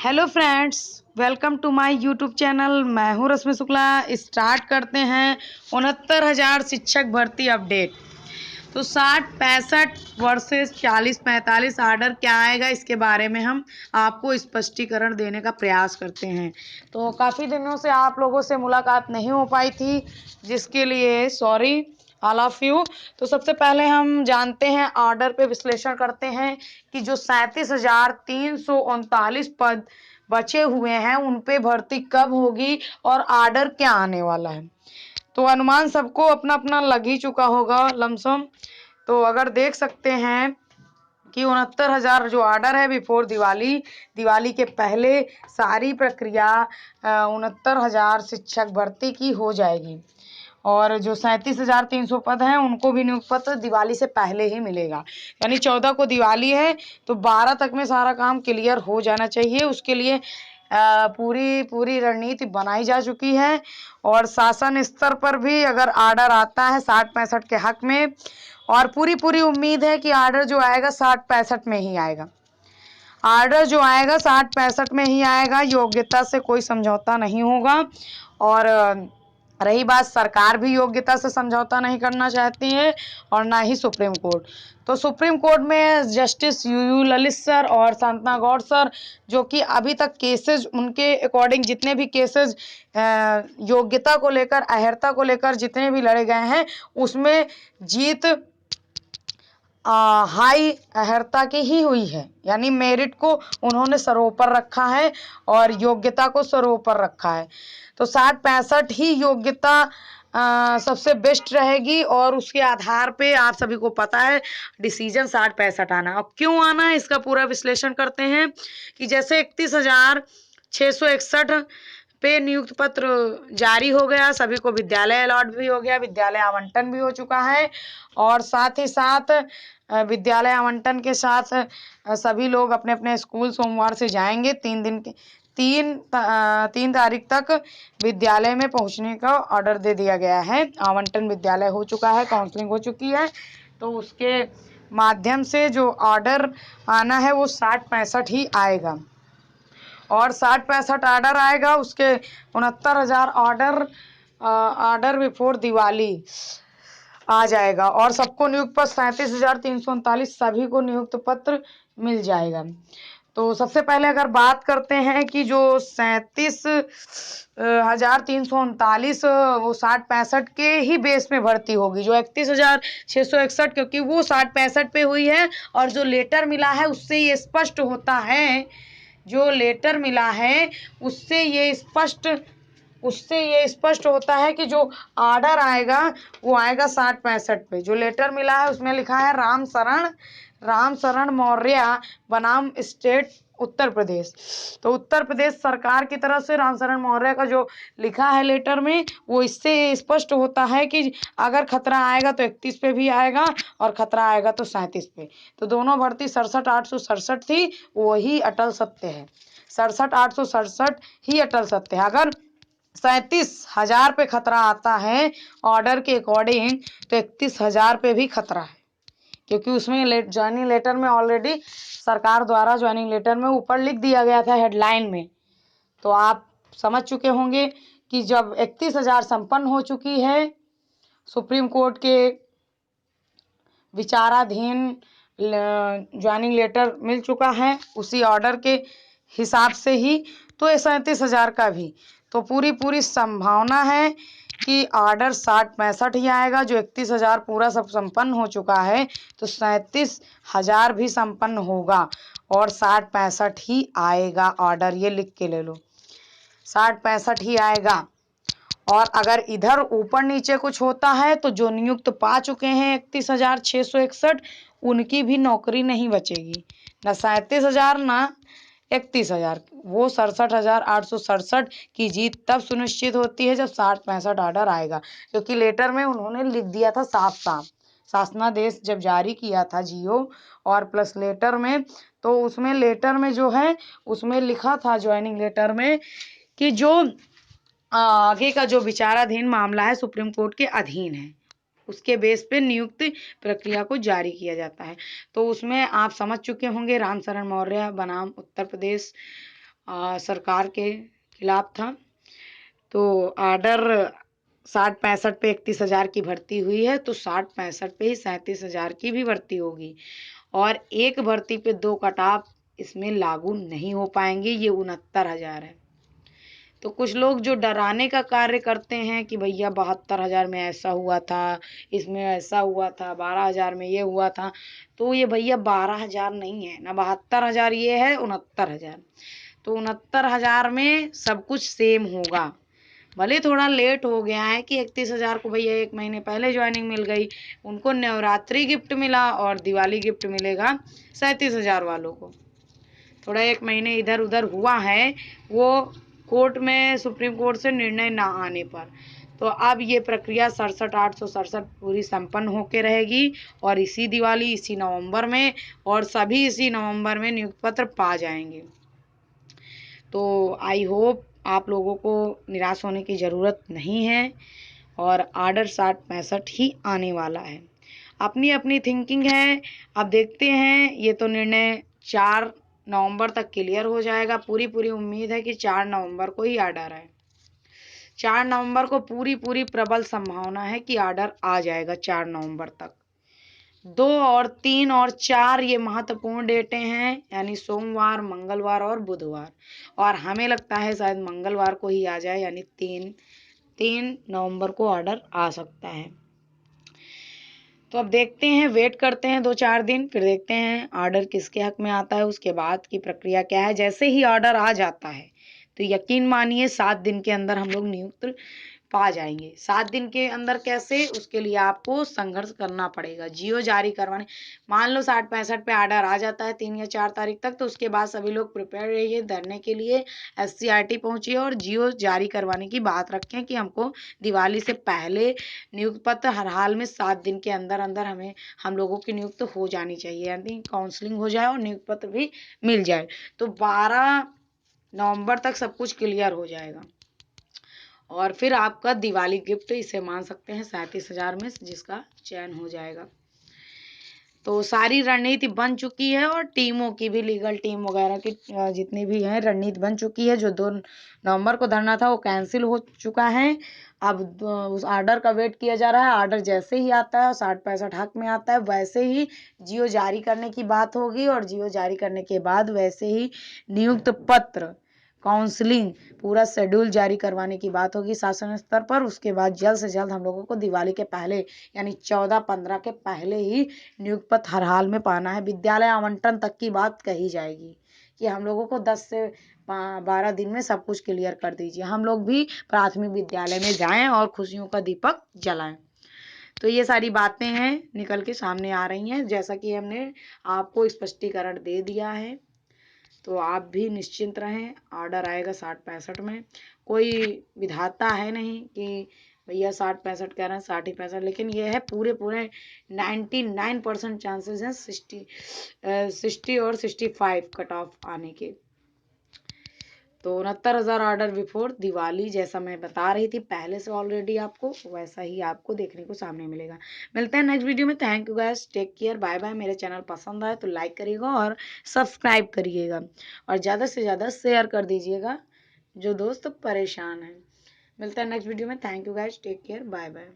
Hello friends, welcome to my YouTube channel. मैं हूं रश्मि Shukla. Start करते हैं 69,000 शिक्षक भर्ती अपडेट। तो 60-65 वर्सेस 40-45 आर्डर क्या आएगा, इसके बारे में हम आपको स्पष्टीकरण देने का प्रयास करते हैं। तो काफ़ी दिनों से आप लोगों से मुलाकात नहीं हो पाई थी, जिसके लिए सॉरी ऑल ऑफ यू। तो सबसे पहले हम जानते हैं, ऑर्डर पे विश्लेषण करते हैं कि जो 37,339 पद बचे हुए हैं उन पे भर्ती कब होगी और ऑर्डर क्या आने वाला है। तो अनुमान सबको अपना अपना लग ही चुका होगा लमसम। तो अगर देख सकते हैं कि 69,000 जो ऑर्डर है बिफोर दिवाली, दिवाली के पहले सारी प्रक्रिया 69,000 शिक्षक भर्ती की हो जाएगी। और जो 37,300 पद हैं उनको भी नियुक्ति पत्र दिवाली से पहले ही मिलेगा। यानी 14 को दिवाली है तो 12 तक में सारा काम क्लियर हो जाना चाहिए। उसके लिए पूरी पूरी रणनीति बनाई जा चुकी है। और शासन स्तर पर भी अगर आर्डर आता है 60-65 के हक में, और पूरी पूरी उम्मीद है कि आर्डर जो आएगा 60-65 में ही आएगा। आर्डर जो आएगा 60-65 में ही आएगा। योग्यता से कोई समझौता नहीं होगा। और रही बात, सरकार भी योग्यता से समझौता नहीं करना चाहती है और ना ही सुप्रीम कोर्ट। तो सुप्रीम कोर्ट में जस्टिस यू ललित सर और शांतना गौड़ सर, जो कि अभी तक केसेस उनके अकॉर्डिंग जितने भी केसेस योग्यता को लेकर, अहर्ता को लेकर जितने भी लड़े गए हैं, उसमें जीत हाई अहर्ता की ही हुई है। यानी मेरिट को उन्होंने सर्वोपर रखा है और योग्यता को सर्वोपर रखा है। तो 60-65 ही योग्यता सबसे बेस्ट रहेगी और उसके आधार पे आप सभी को पता है डिसीजन 60-65 आना। अब क्यों आना है इसका पूरा विश्लेषण करते हैं कि जैसे 31,661 पे नियुक्ति पत्र जारी हो गया, सभी को विद्यालय अलॉट भी हो गया, विद्यालय आवंटन भी हो चुका है। और साथ ही साथ विद्यालय आवंटन के साथ सभी लोग अपने अपने स्कूल सोमवार से जाएंगे। 3 तारीख तक विद्यालय में पहुंचने का ऑर्डर दे दिया गया है। आवंटन विद्यालय हो चुका है, काउंसलिंग हो चुकी है। तो उसके माध्यम से जो ऑर्डर आना है वो 60-65 ही आएगा। और 60-65 ऑर्डर आएगा, उसके 69,000 ऑर्डर बिफोर दिवाली आ जाएगा। और सबको नियुक्त पत्र 37,339 सभी को नियुक्त पत्र मिल जाएगा। तो सबसे पहले अगर बात करते हैं कि जो 37,339 वो 60-65 के ही बेस में भर्ती होगी। जो 31,661 क्योंकि वो 60-65 पे हुई है। और जो लेटर मिला है उससे ये स्पष्ट होता है, जो लेटर मिला है उससे ये स्पष्ट होता है कि जो ऑर्डर आएगा वो आएगा 60-65 पे। जो लेटर मिला है उसमें लिखा है राम शरण मौर्य बनाम स्टेट उत्तर प्रदेश। तो उत्तर प्रदेश सरकार की तरफ से राम शरण मौर्य का जो लिखा है लेटर में, वो इससे स्पष्ट होता है कि अगर खतरा आएगा तो 31 पे भी आएगा और खतरा आएगा तो 37 पे। तो दोनों भर्ती 67,867 थी, वही अटल सत्य है। 67,867 ही अटल सत्य है। अगर 37,000 पे खतरा आता है ऑर्डर के अकॉर्डिंग, तो 31,000 पे भी खतरा है। क्योंकि उसमें ज्वाइनिंग लेटर में ऑलरेडी सरकार द्वारा ज्वाइनिंग लेटर में ऊपर लिख दिया गया था हेडलाइन में। तो आप समझ चुके होंगे कि जब 31,000 संपन्न हो चुकी है, सुप्रीम कोर्ट के विचाराधीन ज्वाइनिंग लेटर मिल चुका है उसी ऑर्डर के हिसाब से ही, तो 37,000 का भी तो पूरी पूरी संभावना है कि ऑर्डर 60-65 ही आएगा। जो 31,000 पूरा सब संपन्न हो चुका है, तो 37,000 भी संपन्न होगा और 60-65 ही आएगा ऑर्डर। ये लिख के ले लो, 60-65 ही आएगा। और अगर इधर ऊपर नीचे कुछ होता है तो जो नियुक्त पा चुके हैं 31,661 उनकी भी नौकरी नहीं बचेगी। न 37,000 ना 31,000, वो 67,867 की जीत तब सुनिश्चित होती है जब 60-65 ऑर्डर आएगा। क्योंकि लेटर में उन्होंने लिख दिया था साफ साफ, शासनादेश जब जारी किया था जीओ और प्लस लेटर में, तो उसमें लेटर में जो है उसमें लिखा था ज्वाइनिंग लेटर में कि जो आगे का जो विचाराधीन मामला है सुप्रीम कोर्ट के अधीन है, उसके बेस पे नियुक्ति प्रक्रिया को जारी किया जाता है। तो उसमें आप समझ चुके होंगे राम शरण मौर्य बनाम उत्तर प्रदेश सरकार के खिलाफ था। तो ऑर्डर 60-65 पे 31,000 की भर्ती हुई है, तो 60-65 पे ही 37,000 की भी भर्ती होगी। और एक भर्ती पे 2 कट ऑफ इसमें लागू नहीं हो पाएंगे, ये 69,000 है। तो कुछ लोग जो डराने का कार्य करते हैं कि भैया 72,000 में ऐसा हुआ था, इसमें ऐसा हुआ था, 12,000 में ये हुआ था, तो ये भैया 12,000 नहीं है ना, 72,000 ये है, 69,000। तो 69,000 में सब कुछ सेम होगा। भले थोड़ा लेट हो गया है कि 31,000 को भैया 1 महीने पहले ज्वाइनिंग मिल गई, उनको नवरात्रि गिफ्ट मिला और दिवाली गिफ्ट मिलेगा 37,000 वालों को। थोड़ा 1 महीने इधर उधर हुआ है, वो कोर्ट में सुप्रीम कोर्ट से निर्णय ना आने पर। तो अब ये प्रक्रिया 67,867 पूरी संपन्न होके रहेगी और इसी दिवाली, इसी नवंबर में, और सभी इसी नवंबर में नियुक्ति पत्र पा जाएंगे। तो आई होप आप लोगों को निराश होने की ज़रूरत नहीं है और ऑर्डर 60-65 ही आने वाला है। अपनी अपनी थिंकिंग है। अब देखते हैं, ये तो निर्णय 4 नवंबर तक क्लियर हो जाएगा। पूरी उम्मीद है कि 4 नवंबर को ही ऑर्डर है। 4 नवंबर को पूरी प्रबल संभावना है कि ऑर्डर आ जाएगा 4 नवंबर तक। 2 और 3 और 4 ये महत्वपूर्ण डेटें हैं, यानी सोमवार, मंगलवार और बुधवार। और हमें लगता है शायद मंगलवार को ही आ जाए, यानी 3 नवंबर को ऑर्डर आ सकता है। तो अब देखते हैं, वेट करते हैं 2-4 दिन, फिर देखते हैं ऑर्डर किसके हक में आता है, उसके बाद की प्रक्रिया क्या है। जैसे ही ऑर्डर आ जाता है तो यकीन मानिए 7 दिन के अंदर हम लोग नियुक्त पा जाएंगे। 7 दिन के अंदर कैसे, उसके लिए आपको संघर्ष करना पड़ेगा। जियो जारी करवाने, मान लो 60-65 पे ऑर्डर आ जाता है 3 या 4 तारीख तक, तो उसके बाद सभी लोग प्रिपेयर रहिए धरने के लिए। SCRT पहुंचिए और जियो जारी करवाने की बात रखें कि हमको दिवाली से पहले नियुक्ति पत्र हर हाल में 7 दिन के अंदर अंदर हम लोगों की नियुक्त हो जानी चाहिए, यानी काउंसलिंग हो जाए और नियुक्ति पत्र भी मिल जाए। तो 12 नवंबर तक सब कुछ क्लियर हो जाएगा और फिर आपका दिवाली गिफ्ट इसे मान सकते हैं 37,000 में जिसका चयन हो जाएगा। तो सारी रणनीति बन चुकी है और टीमों की भी, लीगल टीम वगैरह की जितनी भी हैं, रणनीति बन चुकी है। जो 2 नवंबर को धरना था वो कैंसिल हो चुका है। अब उस ऑर्डर का वेट किया जा रहा है। ऑर्डर जैसे ही आता है 60-65 हक में आता है, वैसे ही जियो जारी करने की बात होगी और जियो जारी करने के बाद वैसे ही नियुक्त पत्र, काउंसलिंग, पूरा शेड्यूल जारी करवाने की बात होगी शासन स्तर पर। उसके बाद जल्द से जल्द हम लोगों को दिवाली के पहले, यानी 14-15 के पहले ही नियुक्ति पत्र हर हाल में पाना है। विद्यालय आवंटन तक की बात कही जाएगी कि हम लोगों को 10 से 12 दिन में सब कुछ क्लियर कर दीजिए, हम लोग भी प्राथमिक विद्यालय में जाएं और खुशियों का दीपक जलाएं। तो ये सारी बातें हैं निकल के सामने आ रही हैं, जैसा कि हमने आपको स्पष्टीकरण दे दिया है। तो आप भी निश्चिंत रहें, ऑर्डर आएगा 60-65 में। कोई विधाता है नहीं कि भैया 60-65 कह रहे हैं 60 ही 65, लेकिन ये है पूरे 99% चांसेस हैं 60 और 65 कट ऑफ आने के। तो 69,000 ऑर्डर बिफोर दिवाली, जैसा मैं बता रही थी पहले से ऑलरेडी आपको, वैसा ही आपको देखने को सामने मिलेगा। मिलते हैं नेक्स्ट वीडियो में। Thank you guys, take care, bye bye. मेरे चैनल पसंद आए तो लाइक करिएगा और सब्सक्राइब करिएगा और ज़्यादा से ज़्यादा शेयर कर दीजिएगा जो दोस्त परेशान हैं। मिलते हैं नेक्स्ट वीडियो में। Thank you guys, take care, bye bye.